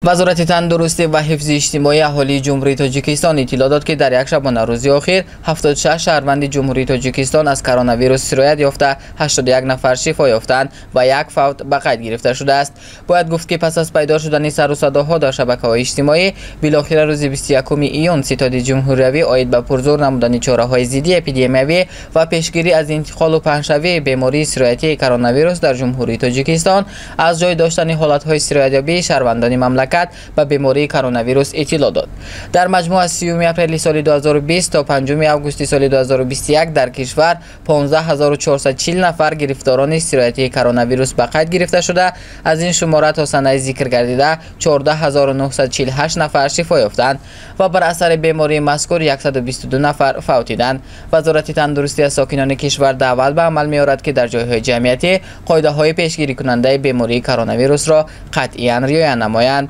وزارت تندرستی و حفظ اجتماعی اهالی جمهوری تاجیکستان اطلاع داد که در یک شبانه روزی اخیر 76 شهروند جمهوری تاجیکستان از کرونا ویروس سرایت یافته 81 نفر شفا یافتند و یک فوت به قید گرفته شده است. باید گفت که پس از پیدا شدن سر و صداها در شبکه‌های اجتماعی بالاخره روز 21 ایون ستاد جمهوری عاید به پرزور نمودن چاره‌های ضدی اپیدمیوی و پیشگیری از انتقال و پهن‌شوی بیماری سرایتی کرونا ویروس در جمهوری تاجیکستان از جای داشتن حالت‌های سرایت‌یابی شهروندان مملکت به بیماری کرونا ویروس اطلاع داد. در مجموع از 30 اپریل سال 2020 تا 5 آگوست سال 2021 در کشور 15440 نفر گرفتاران سرایتی کرونا ویروس به قید گرفته شده. از این شماره تا سنه ذکر گردیده 14948 نفر شفا یافتند و بر اثر بیماری مذکور 122 نفر فوتیدند. وزارت تندرستی از ساکنان کشور دعوت به عمل می‌آورد که در جای‌های جمعیتی قاعده‌های پیشگیری کننده بیماری کرونا ویروس را قطعاً رعایت نمایند.